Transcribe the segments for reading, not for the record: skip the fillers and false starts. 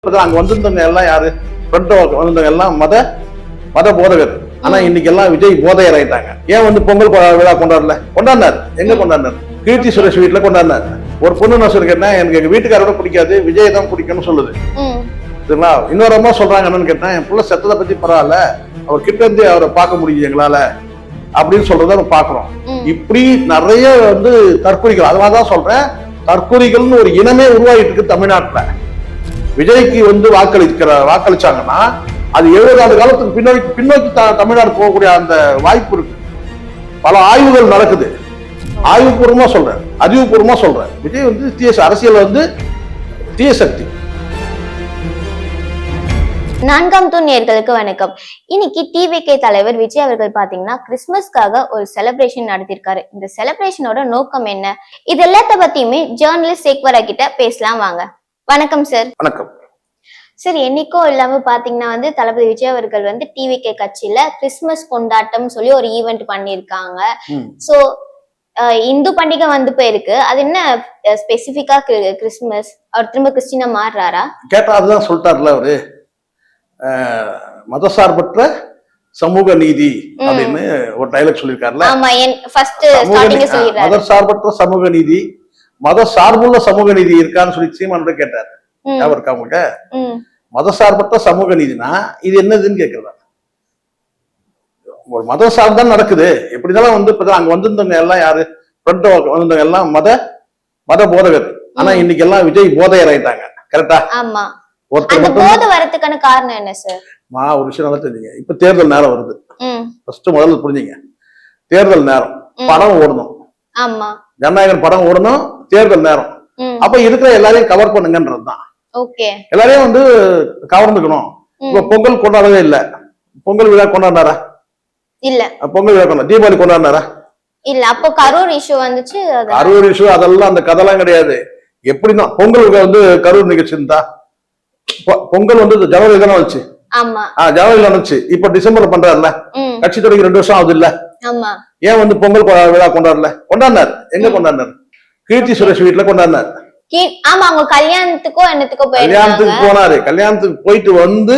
இப்பதான் அங்க வந்திருந்தவங்க எல்லாம் யாரு ஃப்ரண்ட் வந்திருந்தவங்க எல்லாம் மத போதகர். ஆனா இன்னைக்கு எல்லாம் விஜய் போதையர் ஆயிட்டாங்க. ஏன் வந்து பொங்கல் விழா கொண்டாடல? கொண்டாடினார். எங்க கொண்டாடினார்? கீர்த்தி சுரேஷ் வீட்டுல கொண்டாடினார். ஒரு பொண்ணு நான் சொல்லிருக்கேன், எனக்கு எங்க வீட்டுக்காரோட பிடிக்காது, விஜய் தான் பிடிக்கும்னு சொல்லுது. சரிங்களா? இன்னொரு அம்மா சொல்றாங்க என்னன்னு கேட்டேன், என் பிள்ளை செத்ததை பத்தி பரவாயில்ல, அவர் கிட்ட இருந்து அவரை பார்க்க முடியும் எங்களால அப்படின்னு சொல்றத நம்ம பாக்குறோம். இப்படி நிறைய வந்து தற்கொலைகள், அதனாலதான் சொல்றேன், தற்கொலைகள்னு ஒரு இனமே உருவாகிட்டு இருக்கு தமிழ்நாட்டுல. விஜய்க்கு வந்து வாக்களிச்சாங்கன்னா அது 70 ஆண்டு காலத்துக்கு பின்னோக்கி தமிழ்நாடு போகக்கூடிய அந்த வாய்ப்பு இருக்கு. பல ஆய்வுகள் நடக்குது. ஆய்வுபூர்வமா சொல்றேன், அறிவுபூர்வமா சொல்றேன். விஜய் வந்து தீய அரசியல் வந்து தீய சக்தி. நான்காம் தூண் நேயர்களுக்கு வணக்கம். இன்னைக்கு டிவிகே தலைவர் விஜய் அவர்கள் பாத்தீங்கன்னா கிறிஸ்துமஸ்க்காக ஒரு செலிப்ரேஷன் நடத்திருக்காரு. இந்த செலிப்ரேஷனோட நோக்கம் என்ன, இது எல்லாத்த பத்தியுமே ஜேர்னலிஸ்ட் சேக்வரா கிட்ட பேசலாம் வாங்க. வணக்கம் சார். வணக்கம் சார். என்னைக்கோ இல்லாம பாத்தீங்கன்னா வந்து தளபதி விஜய் அவர்கள் வந்து டிவிகே கட்சியில கிறிஸ்துமஸ் கொண்டாட்டம் சொல்லி ஒரு ஈவெண்ட் பண்ணிருக்காங்க. சோ இந்து பண்டிகை வந்து போயிருக்கு, அது என்ன ஸ்பெசிபிக்கா கிறிஸ்துமஸ்? அவர் திரும்ப கிறிஸ்டினா மாறுறாரா? கேட்டா அதுதான் சொல்லிட்டார்ல அவரு, மதசார்பற்ற சமூக நீதி அப்படின்னு ஒரு டைலாக் சொல்லிருக்காருல்ல. ஆமா, ஃபர்ஸ்ட் ஸ்டார்டிங்ல சொல்லிறாரு. மதசார்பற்ற சமூக நீதி, மத சார்புள்ள சமூக நீதி இருக்கான்னு சொல்லி சீமான் கேட்டாரு. ஞாபகம் இருக்கா உங்களுக்கு? மதசார்பற்ற சமூக நீதினா இது என்னதுன்னு கேக்குறதா? ஒரு மத சார்பு நடக்குது. எப்படிதான் வந்து அங்க வந்திருந்தவங்க எல்லாம் யாரு ஃப்ரண்ட் வந்திருந்தவங்க எல்லாம் மத போதகர். ஆனா இன்னைக்கு எல்லாம் விஜய் போதையர் ஆயிட்டாங்க. கரெக்டா? ஆமா. அந்த போதை வரதுக்கான காரணம் என்ன சார்? ஒரு விஷயம் நல்லா தெரிஞ்சுங்க. இப்ப தேர்தல் நேரம் வருது. ஃபர்ஸ்ட் முதல்ல புரிஞ்சுங்க, தேர்தல் நேரம், படம் ஓடணும். ஆமா, ஜனநாயகன் படம் ஓடணும், தேர்தல் நேரம். அப்ப இருக்கிற எல்லாரையும் கவர் பண்ணுங்கன்றதுதான். எல்லாரையும் வந்து கவர்ந்துக்கணும். இப்ப பொங்கல் கொண்டாடவே இல்ல. பொங்கல் விழா கொண்டாடினாரா? இல்ல. பொங்கல் விழா கொண்டாட தீபாவளி கொண்டாடினாரா? இல்ல. அப்போ கரூர் இஷ்யூ வந்துச்சு. கரூர் இஷ்யூ அதெல்லாம் அந்த கதைலாம் கிடையாது. எப்படின்னா பொங்கல் வந்து கரூர் நிகழ்ச்சி இருந்தா, பொங்கல் வந்து ஜனவரி தானே வந்துச்சு. ஜனவரியில வந்துச்சு. இப்ப டிசம்பர்ல பண்றாருல, கட்சி தொடங்கி 2 வருஷம் ஆகுது இல்ல. ஏன் வந்து பொங்கல் விழா கொண்டாடல? கொண்டாடினார். எங்க கொண்டாடினார்? கீர்த்தி சுரேஷ் வீட்டுல கொண்டாடினார். கல்யாணத்துக்கு போனாரு. கல்யாணத்துக்கு போயிட்டு வந்து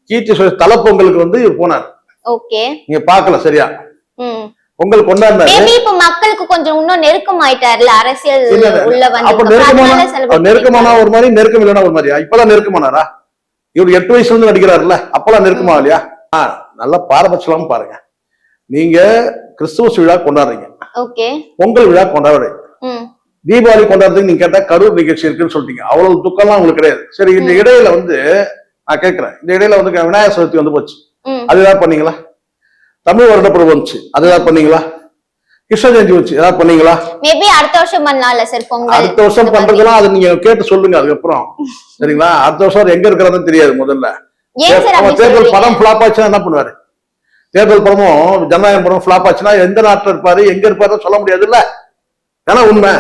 கீர்த்தி சுரேஷ் தலை பொங்கலுக்கு வந்து போனார். நீங்க பாக்கல சரியா? பொங்கல் கொண்டாடினாரு. மக்களுக்கு கொஞ்சம் இன்னும் நெருக்கமாயிட்டாருல அரசியல் உள்ள வந்து. அப்ப நெருக்கமானா ஒரு மாதிரி, நெருக்கம் இல்லைன்னா ஒரு மாதிரியா? இப்பதான் நெருக்கமானாரா? இவரு 8 வயசுல இருந்து நடிக்கிறாருல்ல, அப்பெல்லாம் நெருக்கமா இல்லையா? நல்லா பாரபட்சம் பாருங்க. நீங்க கிறிஸ்துமஸ் விழா கொண்டாடுறீங்க, பொங்கல் விழா கொண்டாடுறீங்க, தீபாவளி கொண்டாடுறதுக்கு நீங்க கேட்டா கரூர் நிகழ்ச்சி இருக்குன்னு சொல்லிட்டீங்க. அவ்வளவு துக்கம்லாம் உங்களுக்கு கிடையாது. சரி, இந்த இடையில வந்து நான் கேட்கிறேன், இந்த இடையில வந்து விநாயகர் சதுர்த்தி வந்து போச்சு, அதுதான் பண்ணீங்களா? தமிழ் வருடப்பிறப்பு வந்துச்சு, அதுதான் பண்ணீங்களா? கிருஷ்ண ஜெயந்தி வச்சு ஏதாவது பண்ணீங்களா? அடுத்த வருஷம் பண்ணலாம்ல சார் பொங்கல். அடுத்த வருஷம் பண்றதுலாம் அது நீங்க கேட்டு சொல்லுங்க அதுக்கப்புறம். சரிங்களா? அடுத்த வருஷம் எங்க இருக்கிறதுன்னு தெரியாது. முதல்ல தேர்தல் படம் பிளாப் ஆச்சுன்னா என்ன பண்ணுவாரு? தேர்தல் படமும் ஜனநாயகம் படம் பிளாப் ஆச்சுன்னா எந்த நாட்டுல இருப்பாரு, எங்க இருப்பாரு சொல்ல முடியாது இல்ல. ஏன்னா உண்மை.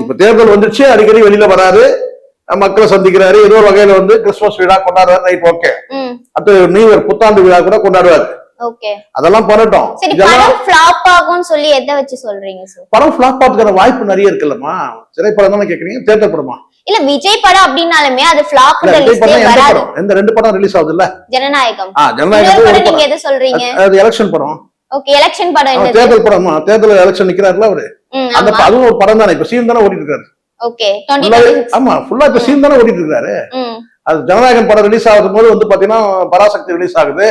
இப்ப தேர்தல் வந்துருச்சு, அடிக்கடி வெளியில வராரு, மக்களை சந்திக்கிறாரு, ஏதோ ஒரு வகையில வந்து கிறிஸ்துமஸ் விழா கொண்டாடுறாரு, ரைட், ஓகே. அடுத்து நியூ இயர் புத்தாண்டு விழா கூட கொண்டாடுவாரு. அதெல்லாம் பண்ணட்டும். படம் ஃபிளாப் ஆகும்னு சொல்லி எதை வச்சு சொல்றீங்க சார்? படம் ஃபிளாப் ஆகிறதுக்கான வாய்ப்பு நிறைய இருக்குல்லம்மா. திரைப்படம் தானே கேக்குறீங்க, தேர்தல் படமா? இல்ல, விஜய் படம் அப்படினாலுமே அது ஃபிளாப் லிஸ்ட்ல வராது. இந்த 2 படம் ரிலீஸ் ஆகுது இல்ல. ஜனநாயகம். ஜனநாயகம் நீங்க எதை சொல்றீங்க? அது எலெக்ஷன் படம். ஓகே, எலெக்ஷன் படம். என்ன தேர்தல் படமா? தேர்தல் எலெக்ஷன் நிக்கிறாருல அவரு, அந்த அதுவும் ஒரு படம் தானே. இப்ப சீன் தானே ஓடிட்டு இருக்காரு. ஓகே, ஆமா, ஃபுல்லா இப்ப சீன் தானே ஓடிட்டு இருக்காரு. அது ஜனநாயகம் படம் ரிலீஸ் ஆகும் போது வந்து பாத்தீங்கன்னா பராசக்தி ரிலீஸ் ஆகுது.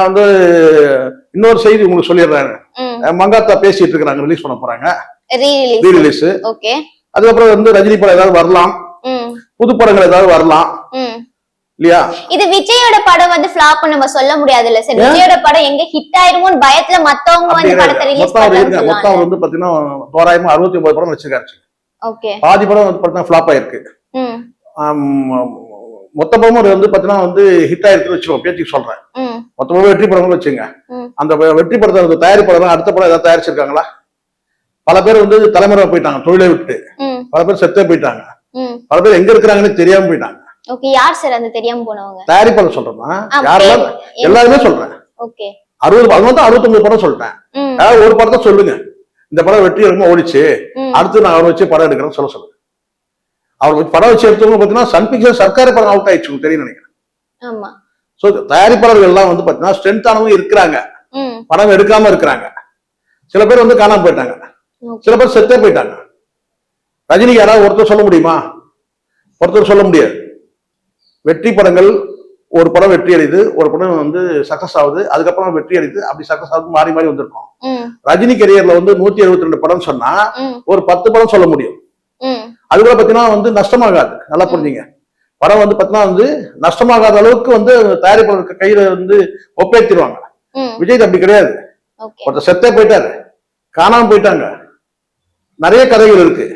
வந்து இன்னொரு செய்தி உங்களுக்கு சொல்லிடுறாங்க, மங்காத்தா பேசிட்டு இருக்காங்க, ரிலீஸ் பண்ண போறாங்க, ரீ ரிலீஸ். அதுக்கப்புறம் வந்து ரஜினி படம் ஏதாவது வரலாம், புது படங்கள் ஏதாவது வரலாம் இல்லையா? இது விஜயோட படம் வந்து ஃபிளாப் நம்ம சொல்ல முடியாது இல்ல சார். விஜயோட படம் எங்க ஹிட் ஆயிருமோன்னு பயத்துல மத்தவங்க வந்து படத்தை ரிலீஸ் பண்றாங்க. மொத்தம் வந்து பாத்தீங்கன்னா தோராயமா 69 படம் வச்சிருக்காரு. ஓகே, பாதி படம் வந்து பாத்தீங்கன்னா ஃபிளாப் ஆயிருக்கு. மொத்த படமும் வந்து பாத்தீங்கன்னா வந்து ஹிட் ஆயிருக்குன்னு வச்சுக்கோங்க, பேச்சுக்கு சொல்றேன். மொத்தமா வெற்றி படம்னு வச்சுங்க. அந்த வெற்றி படத்தை தயாரிப்பாளர் அடுத்த படம் ஏதாவது தயாரிச்சிருக்காங்களா? பல பேர் வந்து தலைமுறை போயிட்டாங்க, தொழிலை விட்டு. பல பேர் செத்தே போயிட்டாங்க. பல பேர் எங்க இருக்கிறாங்கன்னு தெரியாம போயிட்டாங்க. ஓகே, யார் சார் அந்த தெரியாம போனவங்க? தயாரிப்பாளர் சொல்றேன், யாரெல்லாம் எல்லாருமே சொல்றேன். ஓகே, 69 படம் சொல்லிட்டேன். அதாவது ஒரு படத்தை சொல்லுங்க, இந்த படம் வெற்றி இருக்குமா ஓடிச்சு, அடுத்து நான் அவரை வச்சு படம் எடுக்கிறேன்னு சொல்லுங்க. அவர் படம் வச்சு எடுத்தவங்க பாத்தீங்கன்னா சன் பிக்சர் சர்க்காரி படம் அவுட் ஆயிடுச்சு தெரியும் நினைக்கிறேன். ஆமா. சோ தயாரிப்பாளர்கள் எல்லாம் வந்து பாத்தீங்கன்னா ஸ்ட்ரென்த்தானவங்க இருக்கிறாங்க, படம் எடுக்காம இருக்கிறாங்க. சில பேர் வந்து காணாம போயிட்டாங்க, சில பேர் செத்தே போயிட்டாங்க. ரஜினிக்கு யாராவது ஒருத்தர் சொல்ல முடியுமா? ஒருத்தர் சொல்ல முடியாது. வெற்றி படங்கள் ஒரு படம் வெற்றி அடையுது, ஒரு படம் வந்து சக்சஸ் ஆகுது, அதுக்கப்புறம் வெற்றி அடையுது, அப்படி சக்சஸ் ஆகுது, மாறி மாறி வந்திருக்கும். ரஜினி கெரியர்ல வந்து 172 படம் சொன்னா ஒரு 10 படம் சொல்ல முடியும். அதுக்குள்ள பாத்தீங்கன்னா வந்து நஷ்டமாகாது. நல்லா புரிஞ்சுங்க. படம் வந்து பாத்தீங்கன்னா வந்து நஷ்டமாகாத அளவுக்கு வந்து தயாரிப்பாளருக்கு கையில வந்து ஒப்பேத்திடுவாங்க. விஜய் அப்படி கிடையாது. ஒருத்தர் செத்தே போயிட்டாரு, காணாம போயிட்டாங்க, நிறைய கதைகள் இருக்கு.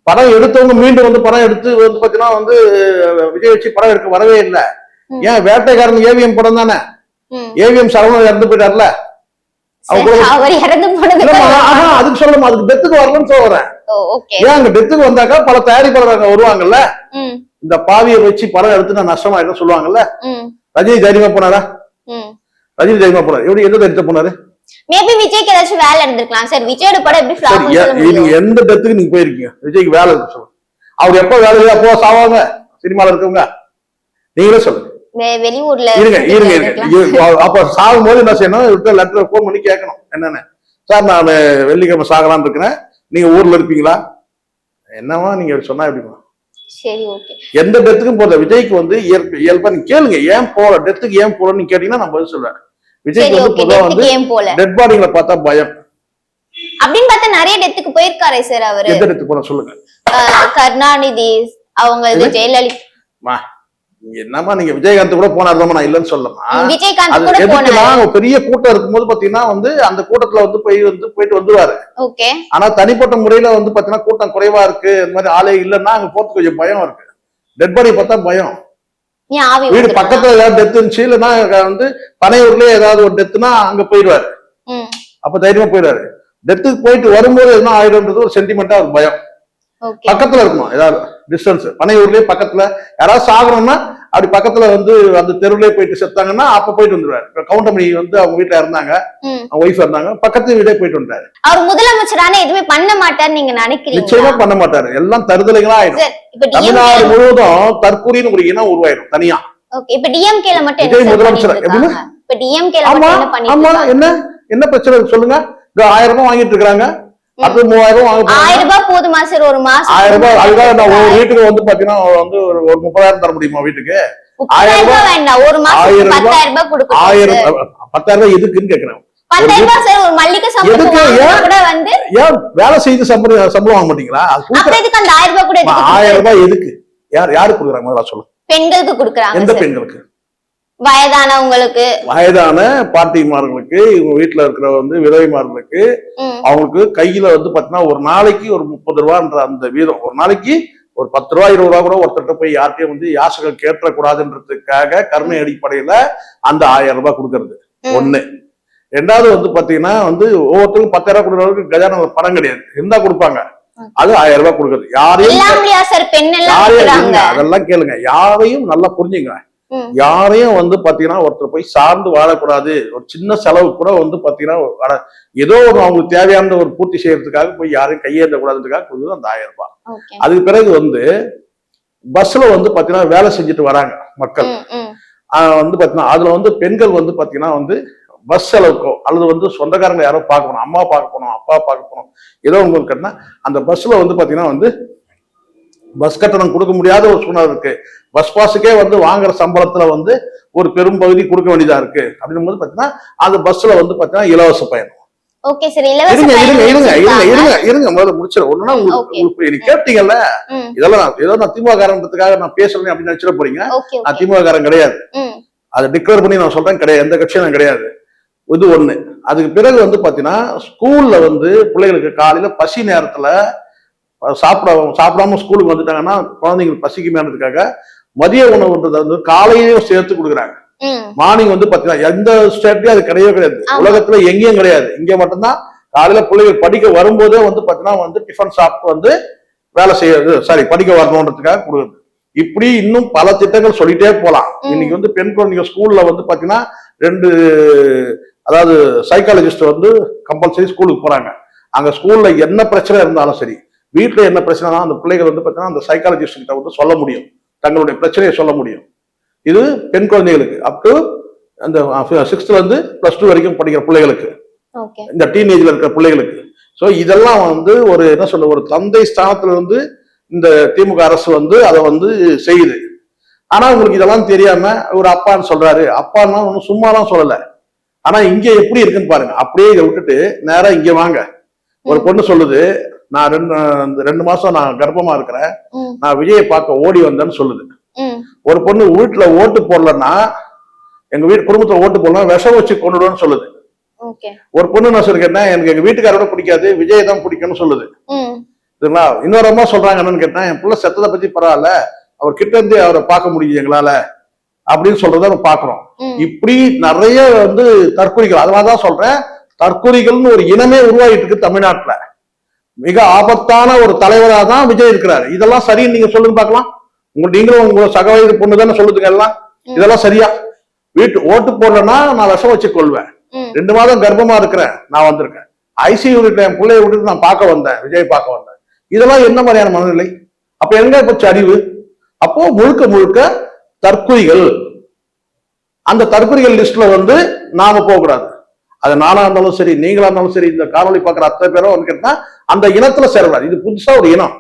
படம் எடுத்தவங்க மீண்டும் வந்து படம் எடுத்து வந்து பாத்தீங்கன்னா வந்து விஜய் வச்சு படம் எடுக்க வரவே இல்லை. ஏன்? வேட்டைக்காரன் ஏவிஎம் படம் தானே. ஏவிஎம் சரவணன் இறந்து போயிட்டார்ல, அதுக்கு சொல்லணும், அதுக்கு டெத்துக்கு வரலன்னு சொல்றேன். ஏன் அங்க டெத்துக்கு வந்தாக்கா பல தயாரிப்பாளர் வருவாங்கல்ல, இந்த பாவியை வச்சு படம் எடுத்து நான் நஷ்டமாயிடும் சொல்லுவாங்கல்ல. ரஜினி தைரியமா போனாரா? ரஜினி தைரியமா போனாரு. எப்படி எந்த தைரியத்தை போனாரு? மேபி விஜய்க்கு ஏதாச்சும் வேலை இருந்திருக்கலாம் சார். விஜயோட படம் எப்படி ஃபிளாப் ஆகும்? நீங்க எந்த டெத்துக்கு நீங்க போயிருக்கீங்க? விஜய்க்கு வேலை இருக்கு சொல்லுங்க. அவர் எப்ப வேலை இல்லையா அப்போ சாவாங்க சினிமால இருக்கவங்க? நீங்களே சொல்லுங்க. வெளியூர்ல இருங்க. அப்ப சாகும் போது என்ன செய்யணும்? லெட்டர் போன் பண்ணி கேட்கணும், என்னன்னு சார் நான் வெள்ளிக்கிழமை சாகலான்னு இருக்கிறேன், நீங்க ஊர்ல இருப்பீங்களா? என்னவா நீங்க சொன்னா எப்படிமா? சரி, ஓகே. எந்த டெத்துக்கும் போற விஜய்க்கு வந்து இயல்பா நீங்க கேளுங்க, ஏன் போற டெத்துக்கு ஏன் போறன்னு கேட்டீங்கன்னா நான் பதில் சொல்லுவேன். விஜய்க்கு வந்து பொதுவா வந்து டெட் பாடிகளை பார்த்தா பயம். அப்படின்னு பார்த்தா நிறைய டெத்துக்கு போயிருக்காரே சார் அவரு. எந்த டெத்துக்கு போன சொல்லுங்க? கருணாநிதி அவங்க, ஜெயலலிதா. என்னமா நீங்க விஜயகாந்த் கூட போனாருமா? நான் இல்லன்னு சொல்லமா. விஜயகாந்த் கூட போனாரு. பெரிய கூட்டம் இருக்கும்போது பாத்தீங்கன்னா வந்து அந்த கூட்டத்துல வந்து போயிட்டு வந்துருவாரு. ஓகே. ஆனா தனிப்பட்ட முறையில வந்து பாத்தீங்கன்னா கூட்டம் குறைவா இருக்கு, இந்த மாதிரி ஆளே இல்லன்னா அங்க போறதுக்கு கொஞ்சம் பயம் இருக்கு. டெட் பாடி பார்த்தா பயம். வீடு பக்கத்துல ஏதாவது டெத் இருந்துச்சு, இல்லன்னா வந்து பனையூர்லயே ஏதாவது ஒரு டெத்துனா அங்க போயிடுவாரு. அப்ப தைரியமா போயிடுவாரு. டெத்துக்கு போயிட்டு வரும்போது என்ன ஆயிடும்ன்றது ஒரு சென்டிமெண்டா ஒரு பயம். பக்கத்துல இருக்கணும், ஏதாவது டிஸ்டன்ஸ். பனையூர்லயே பக்கத்துல யாராவது சாகணும்னா அப்படி பக்கத்துல வந்து அந்த தெருவுலயே போயிட்டு செத்தாங்கன்னா அப்ப போயிட்டு வந்துருவாரு. கவுண்டமணி வந்து அவங்க வீட்டுல இருந்தாங்க, அவங்க ஒய்ஃப் இருந்தாங்க, பக்கத்து வீடே போயிட்டு வந்தாரு. அவர் முதலமைச்சரான எதுவுமே பண்ண மாட்டாரு நீங்க நினைக்கிறீங்க? நிச்சயமா பண்ண மாட்டாரு. எல்லாம் தருதலைகளா ஆயிடும். தமிழ்நாடு முழுவதும் தற்கூரின்னு ஒரு இனம் உருவாயிடும் தனியா. இப்ப டிஎம்கேல மட்டும் முதலமைச்சர் இப்ப டிஎம்கேல மட்டும் என்ன பண்ணிருக்காங்க? என்ன பிரச்சனை சொல்லுங்க? 1000 ரூபாய் வாங்கிட்டு இருக்காங்க, அது 3000 வாங்க. 1000 ரூபாய் போதுமா சார் ஒரு மாசம்? 1000 ரூபாய். அதுக்காக நான் ஒரு வீட்டுக்கு வந்து பாத்தீங்கன்னா வந்து ஒரு 30,000 தர முடியுமா வீட்டுக்கு? 1000 ரூபாய் வேண்டாம், ஒரு மாசம் 10,000 ரூபாய் கொடுக்கணும். 10,000 ரூபாய் எதுக்குன்னு கேக்குறேன். 10,000 ரூபாய் சார் ஒரு மல்லிகை சம்பளம் கூட வந்து ஏன் வேலை செய்து சம்பளம் வாங்க மாட்டீங்களா? அப்ப எதுக்கு அந்த 1000 ரூபாய் கூட? 1000 ரூபாய் எதுக்கு? யாரு கொடுக்குறாங்க முதல்ல சொல்லுங்க. பெண்களுக்கு கொடுக்குறாங்க. எந்த பெண்களுக்கு? வயதானவங்களுக்கு, வயதான பாட்டிமார்களுக்கு, இவங்க வீட்டுல இருக்கிற வந்து விதவைமார்களுக்கு, அவங்களுக்கு கையில வந்து பாத்தீங்கன்னா ஒரு நாளைக்கு ஒரு 30 ரூபான்ற அந்த வீதம், ஒரு நாளைக்கு ஒரு 10 ரூபாய் 20 ரூபாய் கூட ஒருத்தர்கிட்ட போய் யார்கிட்டயும் வந்து யாசகம் கேட்டக்கூடாதுன்றதுக்காக கருணை அடிப்படையில அந்த 1000 ரூபாய் கொடுக்கறது ஒண்ணு. ரெண்டாவது வந்து பாத்தீங்கன்னா வந்து ஒவ்வொருத்தருக்கும் 10,000 ரூபாய் கொடுக்கறதுக்கு கஜானா பணம் கிடையாது, இருந்தா கொடுப்பாங்க. அது 1000 ரூபாய் கொடுக்கறது. அதெல்லாம் கேளுங்க, யாரையும் நல்லா புரிஞ்சுங்க. யாரையும் வந்து பாத்தீங்கன்னா ஒருத்தர் போய் சார்ந்து வாழக்கூடாது. ஒரு சின்ன செலவு கூட வந்து பாத்தீங்கன்னா ஏதோ ஒரு அவங்களுக்கு தேவையான ஒரு பூர்த்தி செய்யறதுக்காக போய் யாரையும் கையேற்ற கூடாதுன்றதுக்காக கொடுக்குறது அந்த 1000 ரூபாய். அதுக்கு பிறகு வந்து பஸ்ல வந்து பாத்தீங்கன்னா வேலை செஞ்சுட்டு வராங்க மக்கள். வந்து பாத்தீங்கன்னா அதுல வந்து பெண்கள் வந்து பாத்தீங்கன்னா வந்து பஸ் செலவுக்கோ அல்லது வந்து சொந்தக்காரங்க யாரோ பார்க்கணும், அம்மா பார்க்க போகணும், அப்பா பார்க்க போகணும், ஏதோ உங்களுக்கு கட்டினா அந்த பஸ்ல வந்து பாத்தீங்கன்னா வந்து பஸ் கட்டணம் கொடுக்க முடியாத ஒரு சூழ்நிலை இருக்கு. பஸ் பாஸுக்கே வந்து வாங்குற சம்பளத்துல வந்து ஒரு பெரும் பகுதி கொடுக்க வேண்டியதா இருக்கு. அப்படின்னும் போது பாத்தீங்கன்னா அந்த பஸ்ல வந்து பாத்தீங்கன்னா இலவச பயணம். இருங்க முதல்ல முடிச்சிட ஒண்ணுன்னா உங்களுக்கு கேட்டீங்கல்ல, இதெல்லாம் ஏதோ நான் திமுக காரன்றதுக்காக நான் பேசுறேன் அப்படின்னு நினைச்சிட போறீங்க. நான் திமுக காரன் கிடையாது, அதை டிக்ளேர் பண்ணி நான் சொல்றேன் கிடையாது, எந்த கட்சியும் நான் கிடையாது. இது ஒண்ணு. அதுக்கு பிறகு வந்து பாத்தீங்கன்னா ஸ்கூல்ல வந்து பிள்ளைகளுக்கு காலையில பசி நேரத்துல சாப்பிடாம ஸ்கூலுக்கு வந்துட்டாங்கன்னா குழந்தைங்களுக்கு பசிக்குமேன்றதுக்காக மதிய உணவுன்றதை வந்து காலையிலையும் சேர்த்து கொடுக்குறாங்க. மார்னிங் வந்து பாத்தீங்கன்னா எந்த ஸ்டேட்லயும் அது கிடையவே கிடையாது, உலகத்துல எங்கேயும் கிடையாது. இங்க மட்டும்தான் காலையில பிள்ளைகள் படிக்க வரும்போதே வந்து பாத்தீங்கன்னா வந்து டிஃபன் சாப்பிட்டு வந்து வேலை செய்யறது, சாரி படிக்க வரணுன்றதுக்காக கொடுக்குறது. இப்படி இன்னும் பல திட்டங்கள் சொல்லிட்டே போலாம். இன்னைக்கு வந்து பெண் குழந்தைங்க ஸ்கூல்ல வந்து பாத்தீங்கன்னா 2 அதாவது சைக்காலஜிஸ்ட் வந்து கம்பல்சரி ஸ்கூலுக்கு போறாங்க. அங்க ஸ்கூல்ல என்ன பிரச்சனை இருந்தாலும் சரி, வீட்டுல என்ன பிரச்சனை அந்த பிள்ளைகள் வந்து பார்த்தீங்கன்னா அந்த சைக்காலஜிஸ்ட் கிட்ட வந்து சொல்ல முடியும், தங்களுடைய பிரச்சனையை சொல்ல முடியும். இது பெண் குழந்தைகளுக்கு அப் டு அந்த 6th இருந்து +2 வரைக்கும் படிக்கிற பிள்ளைகளுக்கு, இந்த டீனேஜ்ல இருக்கிற பிள்ளைகளுக்கு. ஸோ இதெல்லாம் வந்து ஒரு என்ன சொல்ல, ஒரு தந்தை ஸ்தானத்துல இருந்து இந்த திமுக அரசு வந்து அதை வந்து செய்யுது. ஆனா உங்களுக்கு இதெல்லாம் தெரியாம ஒரு அப்பான்னு சொல்றாரு. அப்பான்னா ஒன்னும் சும்மாலாம் சொல்லல. ஆனா இங்க எப்படி இருக்குன்னு பாருங்க. அப்படியே இதை விட்டுட்டு நேரா இங்க வாங்க. ஒரு பொண்ணு சொல்லுது, நான் 2 மாசம் நான் கர்ப்பமா இருக்கிறேன், நான் விஜயை பார்க்க ஓடி வந்தேன்னு சொல்லுது. ஒரு பொண்ணு வீட்டுல ஓட்டு போடலன்னா, எங்க வீட்டு குடும்பத்துல ஓட்டு போடலாம் விஷம் வச்சு கொண்டுடுன்னு சொல்லுது. ஒரு பொண்ணு நான் சொல்லிருக்கேன், எனக்கு எங்க வீட்டுக்காரோட பிடிக்காது, விஜய் தான் பிடிக்கும்னு சொல்லுது. சரிங்களா? இன்னொரு அம்மா சொல்றாங்க என்னன்னு கேட்டேன், என் பிள்ளை செத்ததை பத்தி பரவாயில்ல, அவர் கிட்ட இருந்து அவரை பார்க்க முடியுது எங்களால அப்படின்னு சொல்றத நம்ம பாக்குறோம். இப்படி நிறைய வந்து தற்கொலைகள், அதனாலதான் சொல்றேன், தற்கொலைகள்னு ஒரு இனமே உருவாகிட்டு இருக்கு தமிழ்நாட்டுல. மிக ஆபத்தான ஒரு தலைவராக தான் விஜய் இருக்கிறாரு. இதெல்லாம் சரின்னு நீங்க சொல்லுங்க பாக்கலாம். நீங்களும் உங்க சக வயது பொண்ணு தானே சொல்லுதுங்க எல்லாம். இதெல்லாம் சரியா? ஓட்டு போடலன்னா நான் விஷம் வச்சு கொள்வேன், 2 மாதம் கர்ப்பமா இருக்கிறேன், நான் வந்திருக்கேன், ஐசியூ என் பிள்ளைய விட்டுட்டு நான் பார்க்க வந்தேன், விஜய் பார்க்க வந்தேன். இதெல்லாம் என்ன மாதிரியான மனநிலை? அப்ப எங்க போச்சு அறிவு? அப்போ முழுக்க முழுக்க தற்கொலைகள். அந்த தற்கொலைகள் லிஸ்ட்ல வந்து நாம போகக்கூடாது. அது நானா இருந்தாலும் சரி, நீங்களா இருந்தாலும் சரி, இந்த காணொலி பார்க்குற அத்தனை பேரும் கேட்டா அந்த இனத்துல சேரக்கூடாது. இது புதுசா ஒரு இனம்,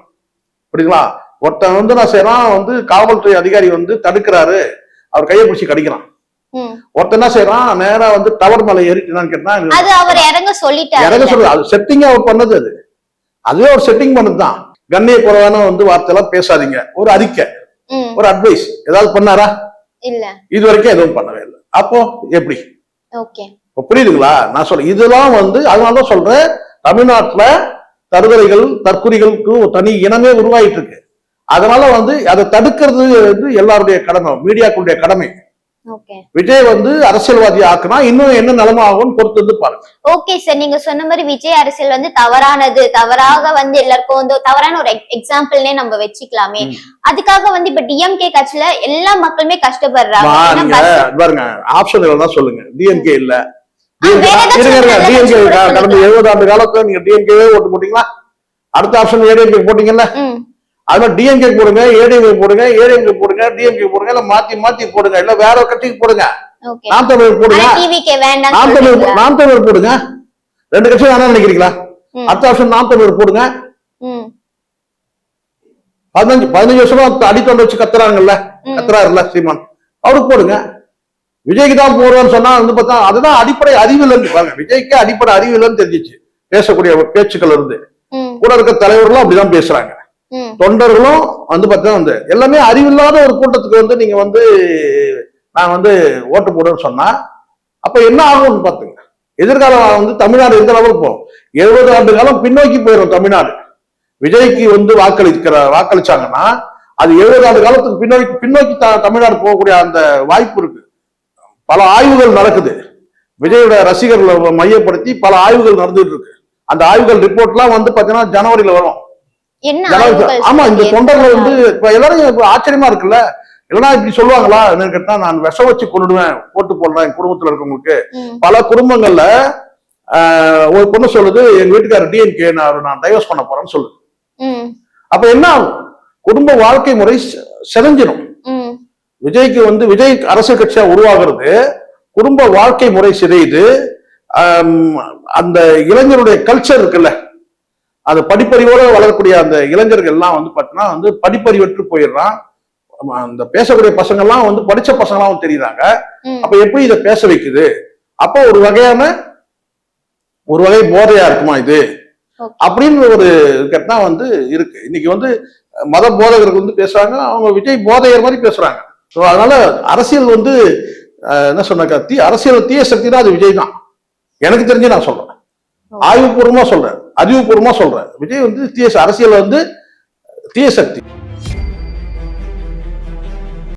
புரியுங்களா? ஒருத்தன் வந்து நான் செய்யறான், வந்து காவல்துறை அதிகாரி வந்து தடுக்கிறாரு, அவர் கையை பிடிச்சி கடிக்கிறான். ஒருத்தன் என்ன செய்யறான், நேரா வந்து டவர் மேல ஏறிட்டு கேட்டா இறங்க சொல்லு. அது செட்டிங்கா அவர் பண்ணது, அதுவே ஒரு செட்டிங் பண்ணதுதான். கண்ணிய குறைவான வந்து வார்த்தையெல்லாம் பேசாதீங்க, ஒரு அறிக்கை, ஒரு அட்வைஸ் ஏதாவது பண்ணாரா? இல்ல, இது வரைக்கும் எதுவும் பண்ணவே இல்லை. அப்போ எப்படி புரியுதுங்களா? நான் சொல்றேன் இதெல்லாம் வந்து அதனாலதான் சொல்றேன், தமிழ்நாட்டுல தற்கொலைகள் தற்கொலைகளுக்கு ஒரு தனி இனமே உருவாயிட்டு இருக்கு. அதனால வந்து அதை தடுக்கிறது வந்து எல்லாருடைய கடமை, மீடியாக்களுடைய கடமை. விஜய் வந்து அரசியல்வாதி ஆக்குனா இன்னும் என்ன நிலைமை ஆகும் பொறுத்து வந்து பாருங்க. ஓகே சார், நீங்க சொன்ன மாதிரி விஜய் அரசியல் வந்து தவறானது, தவறாக வந்து எல்லாருக்கும் வந்து தவறான ஒரு எக்ஸாம்பிள்னே நம்ம வச்சுக்கலாமே. அதுக்காக வந்து இப்ப டிஎம்கே கட்சியில எல்லா மக்களுமே கஷ்டப்படுறாங்க. பாருங்க, ஆப்ஷன் தான் சொல்லுங்க. டிஎம்கே இல்ல, டிஎம்கே கடந்த 70 ஆண்டு காலத்துல நீங்க டிஎம்கே ஓட்டு போட்டீங்களா? அடுத்த ஆப்ஷன் ஏடிஎம்கே போட்டீங்கல்ல? அது டிஎம்கே போடுங்க, ஏடிஎம்கே போடுங்க, ஏடிஎம்கே போடுங்க, டிஎம்கே போடுங்க, இல்ல மாத்தி மாத்தி போடுங்க, இல்ல வேற கட்சிக்கு போடுங்க, நாம் தமிழர் போடுங்க, நாம் தமிழர் போடுங்க. 2 கட்சி வேணா நினைக்கிறீங்களா? அடுத்த ஆப்ஷன் நாம் தமிழர் போடுங்க. 15 வருஷமா அடித்தொண்டை வச்சு கத்துறாங்கல்ல, கத்துறாருல்ல சீமான், அவருக்கு போடுங்க. விஜய்க்கு தான் போடுவான்னு சொன்னா வந்து பார்த்தா அதுதான் அடிப்படை அறிவியல் பாருங்க. விஜய்க்கு அடிப்படை அறிவியல் தெரிஞ்சிச்சு, பேசக்கூடிய பேச்சுக்கள் இருந்து. கூட இருக்க தலைவர்களும் அப்படிதான் பேசுறாங்க, தொண்டர்களும் வந்து பார்த்தா வந்து எல்லாமே அறிவில்லாத ஒரு கூட்டத்துக்கு வந்து நீங்க வந்து நான் வந்து ஓட்டு போடுன்னு சொன்னா அப்ப என்ன ஆகும்னு பாத்துங்க. எதிர்காலம் வந்து தமிழ்நாடு எந்த லெவலுக்கு போகும்? 70 ஆண்டு காலம் பின்னோக்கி போயிடும் தமிழ்நாடு. விஜய்க்கு வந்து வாக்களிச்சாங்கன்னா அது 70 ஆண்டு காலத்துக்கு பின்னோக்கி தமிழ்நாடு போகக்கூடிய அந்த வாய்ப்பு இருக்கு. பல ஆய்வுகள் நடக்குது, விஜயோட ரசிகர்களை மையப்படுத்தி பல ஆய்வுகள் நடந்துட்டு இருக்கு. அந்த ஆய்வுகள் ரிப்போர்ட்லாம் வந்து பாத்தீங்கன்னா ஜனவரியில வரும். ஆமா, இந்த தொண்டர்கள் வந்து இப்ப எல்லாரும் ஆச்சரியமா இருக்குல்ல, இல்லைன்னா இப்படி சொல்லுவாங்களா என்னன்னு கேட்டா, நான் விஷம் வச்சு கொண்டுடுவேன் ஓட்டு போடுறேன் என் குடும்பத்துல இருக்கவங்களுக்கு. பல குடும்பங்கள்ல ஒரு பொண்ணு சொல்லுது, எங்க வீட்டுக்காரர் டிஎம்கே நான் டைவர்ஸ் பண்ண போறேன்னு சொல்லுது. அப்ப என்ன ஆகும்? குடும்ப வாழ்க்கை முறை சிதைஞ்சிடும். விஜய்க்கு வந்து விஜய் அரசியல் கட்சியா உருவாகிறது குடும்ப வாழ்க்கை முறை சிதையுது. அந்த இளைஞருடைய கல்ச்சர் இருக்குல்ல, அந்த படிப்பறிவோட வளரக்கூடிய அந்த இளைஞர்கள் எல்லாம் வந்து பாத்தீங்கன்னா வந்து படிப்பறிவற்று போயிடுறான். அந்த பேசக்கூடிய பசங்க எல்லாம் வந்து படிச்ச பசங்களாவும் தெரியுறாங்க. அப்ப எப்படி இதை பேச வைக்குது? அப்போ ஒரு வகை போதையா இருக்குமா இது அப்படின்னு ஒரு கேட்டா வந்து இருக்கு. இன்னைக்கு வந்து மத போதகர்கள் வந்து பேசுறாங்க, அவங்க விஜய் போதையர் மாதிரி பேசுறாங்க. ஸோ அதனால அரசியல் வந்து என்ன சொன்னாக்கா, அரசியல் தீய சக்தி தான் அது விஜய் தான். எனக்கு தெரிஞ்சு நான் சொல்றேன், ஆய்வுபூர்வமா சொல்றேன், அறிவுபூர்வமா சொல்றேன். விஜய் வந்து அரசியல் வந்து தீய சக்தி.